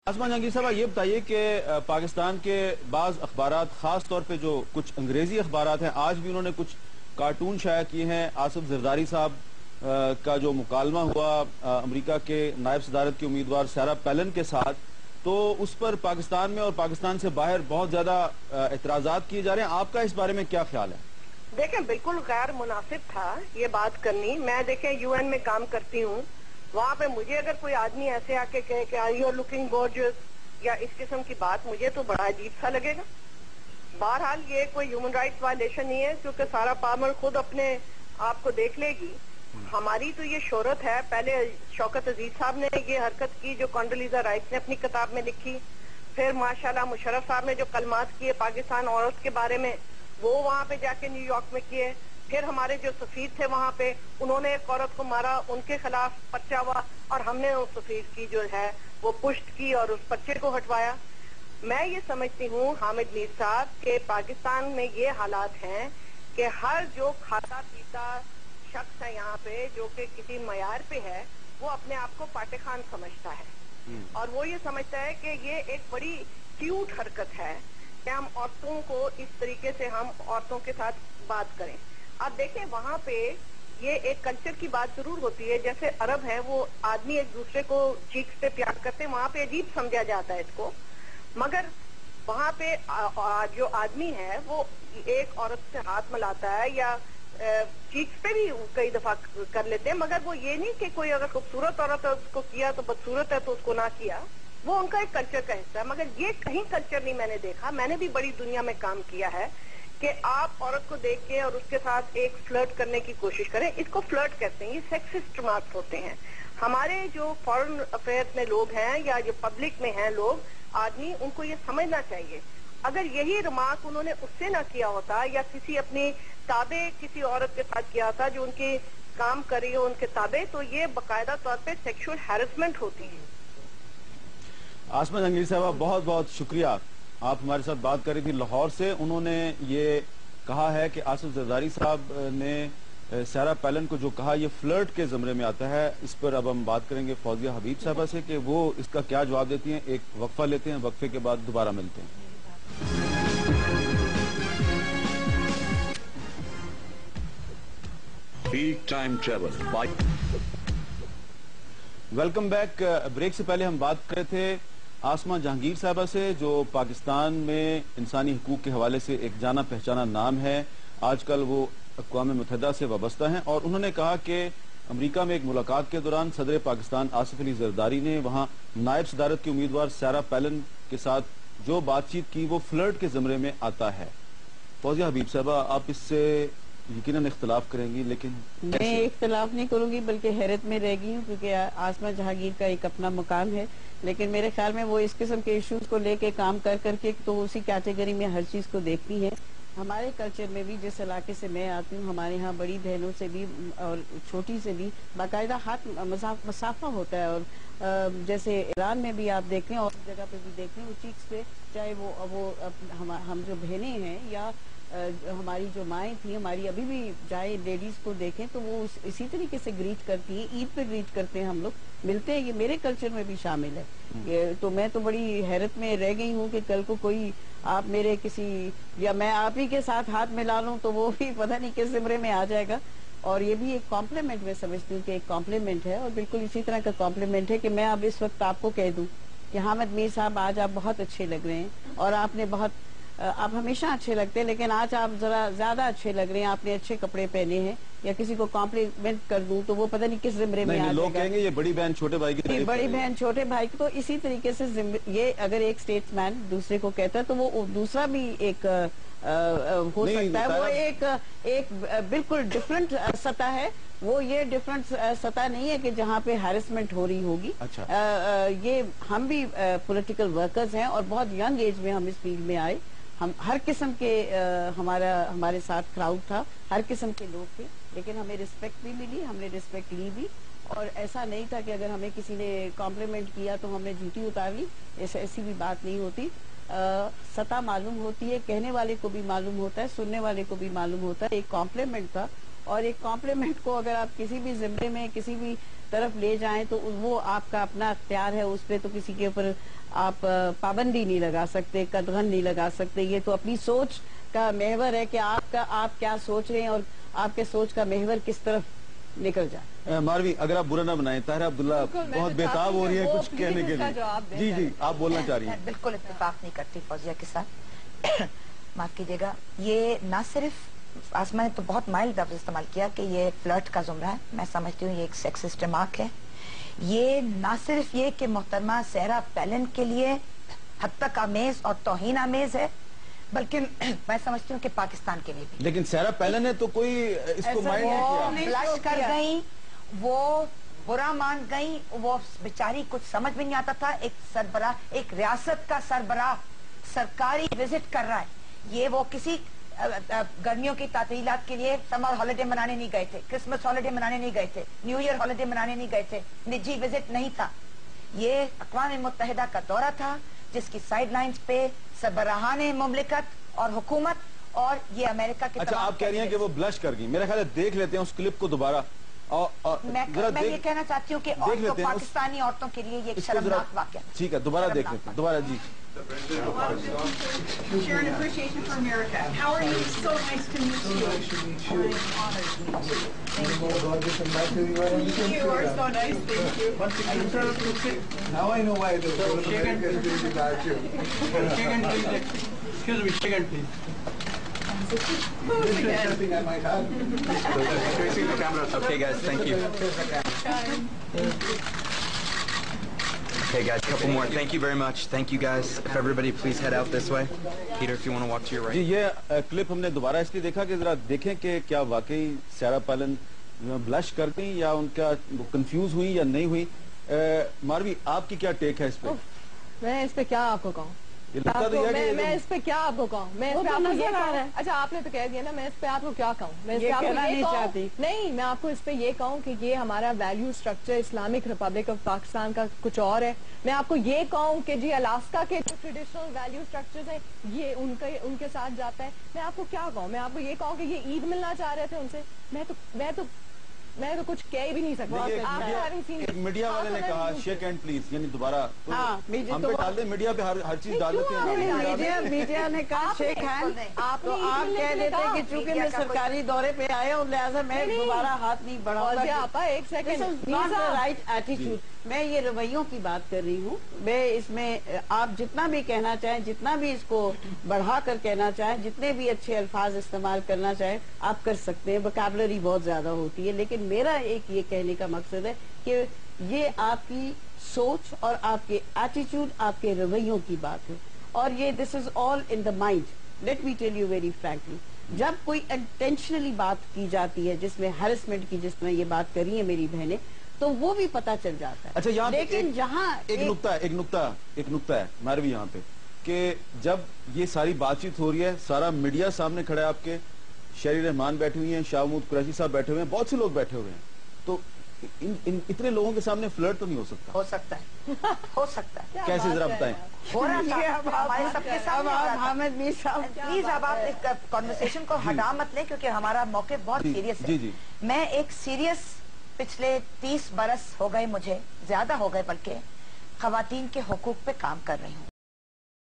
आसमा जहांगीर साहब, ये बताइए कि पाकिस्तान के बाज़ अखबारात, ख़ास तौर पे जो कुछ अंग्रेज़ी अखबारात हैं, आज भी उन्होंने कुछ कार्टून शाया किए हैं। आसिफ जरदारी साहब का जो मुकालमा हुआ अमेरिका के नायब सदारत की उम्मीदवार सारा पैलन के साथ, तो उस पर पाकिस्तान में और पाकिस्तान से बाहर बहुत ज़्यादा एतराज़ात किए जा रहे हैं। आपका इस बारे में क्या ख्याल है? देखें, बिल्कुल गैर मुनासिब था ये बात करनी। मैं देखें यूएन में काम करती हूँ, वहाँ पे मुझे अगर कोई आदमी ऐसे आके कहे कि यू आर लुकिंग गॉर्जियस या इस किस्म की बात, मुझे तो बड़ा अजीब सा लगेगा। बहरहाल ये कोई ह्यूमन राइट्स वायलेशन नहीं है, क्योंकि सारा पामर खुद अपने आप को देख लेगी। हमारी तो ये शोहरत है। पहले शौकत अजीज साहब ने ये हरकत की जो कॉन्डोलीजा राइस ने अपनी किताब में लिखी, फिर माशाल्लाह मुशर्रफ साहब ने जो कलमात किए पाकिस्तान औरत के बारे में, वो वहाँ पे जाके न्यूयॉर्क में किए। फिर हमारे जो सफीर थे वहाँ पे, उन्होंने एक औरत को मारा, उनके खिलाफ पर्चा हुआ और हमने उस सफीर की जो है वो पुष्ट की और उस पर्चे को हटवाया। मैं ये समझती हूँ हामिद मीर साहब के पाकिस्तान में ये हालात हैं कि हर जो खाता पीता शख्स है यहाँ पे, जो कि किसी मयार पे है, वो अपने आप को पाटे खान समझता है और वो ये समझता है कि ये एक बड़ी क्यूट हरकत है कि हम औरतों को इस तरीके से हम औरतों के साथ बात करें। अब देखें, वहाँ पे ये एक कल्चर की बात जरूर होती है। जैसे अरब है, वो आदमी एक दूसरे को चीक्स पे प्यार करते हैं, वहाँ पे अजीब समझा जाता है इसको। मगर वहाँ पे जो आदमी है वो एक औरत से हाथ मिलाता है या चीक्स पे भी कई दफा कर लेते हैं, मगर वो ये नहीं कि कोई अगर खूबसूरत औरत है उसको किया तो बदसूरत है तो उसको ना किया। वो उनका एक कल्चर का हिस्सा है। मगर ये कहीं कल्चर नहीं मैंने देखा। मैंने भी बड़ी दुनिया में काम किया है कि आप औरत को देख के और उसके साथ एक फ्लर्ट करने की कोशिश करें। इसको फ्लर्ट कहते हैं, ये सेक्सिस्ट रिमार्क्स होते हैं। हमारे जो फॉरेन अफेयर्स में लोग हैं या जो पब्लिक में हैं लोग, आदमी, उनको ये समझना चाहिए। अगर यही रिमार्क उन्होंने उससे ना किया होता या किसी अपनी ताबे किसी औरत के साथ किया था जो उनकी काम कर रही हो उनके ताबे, तो ये बाकायदा तौर पे सेक्सुअल हैरेसमेंट होती है। आसमा जहांगीर साहब, बहुत बहुत शुक्रिया। आप हमारे साथ बात कर रही थी लाहौर से। उन्होंने ये कहा है कि आसिफ जरदारी साहब ने सारा पैलन को जो कहा ये फ्लर्ट के ज़मरे में आता है। इस पर अब हम बात करेंगे फौजिया हबीब साहबा से कि वो इसका क्या जवाब देती हैं। एक वक्फा लेते हैं, वक्फे के बाद दोबारा मिलते हैं। Time travel welcome back. Break से पहले हम बात कर रहे थे आसमा जहांगीर साहबा से, जो पाकिस्तान में इंसानी हकूक के हवाले से एक जाना पहचाना नाम है। आजकल वो अक़वाम मुत्तहिदा से वाबस्ता हैं और उन्होंने कहा कि अमेरिका में एक मुलाकात के दौरान सदर पाकिस्तान आसिफ अली जरदारी ने वहाँ नायब सदारत की उम्मीदवार सारा पैलन के साथ जो बातचीत की वो फ्लर्ट के ज़मरे में आता है। फौजिया हबीब साहबा, आप इससे यकीनन इख्तलाफ करेंगी, लेकिन मैं इख्तलाफ नहीं करूंगी बल्कि हैरत में रह गई हूँ, क्योंकि आसमा जहांगीर का एक अपना मुकाम है। लेकिन मेरे ख्याल में वो इस किस्म के इश्यूज को लेके काम कर करके तो उसी कैटेगरी में हर चीज को देखती है। हमारे कल्चर में भी, जिस इलाके से मैं आती हूँ, हमारे यहाँ बड़ी बहनों से भी और छोटी से भी बाकायदा हाथ मसाफा होता है। और जैसे ईरान में भी आप देख लें और जगह पे भी देख लें, वो चीक्स पे, चाहे वो हम जो बहनें हैं या हमारी जो माएँ थी, हमारी अभी भी जाए लेडीज को देखें तो वो इसी तरीके से ग्रीट करती है। ईद पे ग्रीट करते हैं, हम लोग मिलते हैं, ये मेरे कल्चर में भी शामिल है। ये तो मैं तो बड़ी हैरत में रह गई हूँ कि कल को कोई आप मेरे किसी या मैं आप ही के साथ हाथ मिला लूं तो वो भी पता नहीं किस ज़मरे में आ जाएगा। और ये भी एक कॉम्प्लीमेंट मैं समझती हूँ कि एक कॉम्प्लीमेंट है और बिल्कुल इसी तरह का कॉम्प्लीमेंट है कि मैं अब इस वक्त आपको कह दूं कि हामिद मीर साहब, आज आप बहुत अच्छे लग रहे हैं और आप हमेशा अच्छे लगते हैं, लेकिन आज आप जरा ज्यादा अच्छे लग रहे हैं। आपने अच्छे कपड़े पहने हैं या किसी को कॉम्प्लीमेंट कर दूं तो वो पता नहीं किस ज़मरे में आ लोग कहेंगे ये बड़ी बहन छोटे भाई की, बड़ी बहन छोटे भाई की। तो इसी तरीके से ये अगर एक स्टेट्समैन दूसरे को कहता है तो वो दूसरा भी एक हो सकता है। वो एक बिल्कुल डिफरेंट सतह है। वो ये डिफरेंट सतह नहीं है कि जहाँ पे हैरेसमेंट हो रही होगी। अच्छा। ये हम भी पॉलिटिकल वर्कर्स हैं और बहुत यंग एज में हम इस फील्ड में आए। हम हर किस्म के हमारे साथ क्राउड था, हर किस्म के लोग थे, लेकिन हमें रिस्पेक्ट भी मिली, हमने रिस्पेक्ट ली भी। और ऐसा नहीं था कि अगर हमें किसी ने कॉम्प्लीमेंट किया तो हमने झूठी उतार ली, ऐसी भी बात नहीं होती। सतह मालूम होती है, कहने वाले को भी मालूम होता है, सुनने वाले को भी मालूम होता है। एक कॉम्प्लीमेंट था और एक कॉम्प्लीमेंट को अगर आप किसी भी ज़मरे में किसी भी طرف لے جائیں تو وہ آپ کا اپنا اختیار ہے, اس پہ تو کسی کے اوپر آپ پابندی نہیں لگا سکتے, قدغن نہیں لگا سکتے. یہ تو اپنی سوچ کا محور ہے کہ آپ کیا سوچ رہے ہیں اور آپ کے سوچ کا محور کس طرف نکل جائے. ماروی اگر آپ برا نہ بنائیں, طاہرہ عبداللہ بہت بےتاب ہو رہی ہے کچھ کہنے کے لیے. جی آپ بولنا چاہ رہی ہیں. بالکل اتفاق نہیں کرتی فوزیہ کے ساتھ. معاف کیجیے گا, یہ نہ صرف آسما نے تو بہت مائلڈ لفظ استعمال کیا کہ یہ فلرٹ کا زمرہ ہے. میں سمجھتی ہوں یہ ایک سیکسسٹ ریمارک ہے. یہ نہ صرف یہ کہ محترمہ سہرا پیلن کے لیے حد تک آمیز اور توہین آمیز ہے, بلکہ میں سمجھتی ہوں کہ پاکستان کے لیے بھی. لیکن سہرا پیلن نے تو کوئی اس کو مائنڈ نہیں کیا. بلش کر گئی, وہ برا مان گئی, وہ بیچاری کچھ سمجھ میں نہیں آتا تھا. ایک سربراہ, ایک ریاست کا سربراہ سرکاری وزٹ کر رہا ہے. یہ وہ کسی گرمیوں کی تعطیلات کے لیے سمر ہالیڈے منانے نہیں گئے تھے, کرسمس ہالیڈے منانے نہیں گئے تھے, نیو ایئر ہالیڈے منانے نہیں گئے تھے, نجی وزٹ نہیں تھا. یہ اقوام متحدہ کا دورہ تھا جس کی سائیڈ لائنز پہ سربراہان مملکت اور حکومت اور یہ امریکہ کے. اچھا آپ کہہ رہی ہیں کہ وہ بلش کر گئی. میرا خیال ہے دیکھ لیتے ہیں اس کلپ کو دوبارہ. میں یہ کہنا چاہتی ہوں کہ پاکستانی عورتوں کے لیے یہ ایک شرمناک واقعہ. ٹھیک ہے, دوبارہ دیکھ لیتے ہیں. دوبارہ جی. Sharing appreciation for America. How are you? So nice to meet you. I'm honored. Thank you. You are so nice. Thank you. Now I know why the Shake hand, please. Excuse me, shake hand, please. This is something I might have. Facing the camera. Okay, guys, thank you. Okay, guys, a couple more. Thank you very much. Thank you, guys. If everybody please head out this way. Peter, if you want to walk to your right. جی یہ clip ہم نے دوبارہ اس لیے دیکھا کہ ذرا دیکھیں کہ کیا واقعی سہرا پیلن بلش کر گئی یا ان کا کنفیوز ہوئی یا نہیں ہوئی. ماروی آپ کی کیا ٹیک ہے اس پہ؟ میں اس پہ کیا آپ کو کہوں, میں اس پہ کیا آپ کو کہوں, میں اس پہ آپ کو یہ کہوں. اچھا آپ نے تو کہہ دیا نا, میں اس پہ آپ کو کیا کہوں. میں اس پہ آپ کو یہ کہوں نہیں, میں آپ کو اس پہ یہ کہوں کہ یہ ہمارا value structure Islamic republic of Pakistan کا کچھ اور ہے. میں آپ کو یہ کہوں کہ جی الاسکا کے جو ٹریڈیشنل ویلیو اسٹرکچرز ہیں یہ ان کے ساتھ جاتا ہے. میں آپ کو کیا کہوں, میں آپ کو یہ کہوں کہ یہ عید ملنا چاہ رہے تھے ان سے. میں تو کچھ کہہ بھی نہیں سکتا. میڈیا والے نے کہا شیک ہینڈ پلیز, یعنی دوبارہ ہم پہ ڈال دیں. میڈیا پہ ہر چیز ڈال دیتے ہیں. میڈیا نے کہا شیک ہینڈ, تو آپ کہہ دیتے کہ چونکہ میں سرکاری دورے پہ آئے اور لہٰذا میں دوبارہ ہاتھ نہیں بڑھاؤں گا. ایک سیکنڈ, رائٹ ایٹیٹیوڈ. میں یہ رویوں کی بات کر رہی ہوں. میں اس میں آپ جتنا بھی کہنا چاہیں, جتنا بھی اس کو بڑھا کر کہنا چاہیں, جتنے بھی اچھے الفاظ استعمال کرنا چاہیں آپ کر سکتے ہیں. ووکیبلری بہت زیادہ ہوتی ہے, لیکن میرا ایک یہ کہنے کا مقصد ہے کہ یہ آپ کی سوچ اور آپ کے ایٹیٹیوڈ, آپ کے رویوں کی بات ہے. اور یہ this is all in the mind. Let me tell you very frankly, جب کوئی انٹینشنلی بات کی جاتی ہے جس میں ہیرسمنٹ کی, جس میں یہ بات کری ہے میری بہنیں, تو وہ بھی پتہ چل جاتا ہے. اچھا یہاں لیکن جہاں ایک نقطہ ہے ماروی یہاں پہ کہ جب یہ ساری بات چیت ہو رہی ہے, سارا میڈیا سامنے کھڑا ہے, آپ کے شہری رحمان بیٹھے ہوئی ہیں, شاہ محمود قریشی صاحب بیٹھے ہوئے ہیں, بہت سے لوگ بیٹھے ہوئے ہیں, تو اتنے لوگوں کے سامنے فلرٹ تو نہیں ہو سکتا. ہو سکتا ہے, ہو سکتا ہے. کیسے ذرا بتائیں. ہو رہا تھا ہمارے سب کے سامنے. حامد میر صاحب پلیز اب آپ اس کانورسیشن کو ہٹا مت لیں کیونکہ ہمارا موقع بہت سیریس ہے. میں ایک سیریس, پچھلے 30 برس ہو گئے, مجھے زیادہ ہو گئے بلکہ, خواتین کے حقوق پہ کام کر رہی ہوں.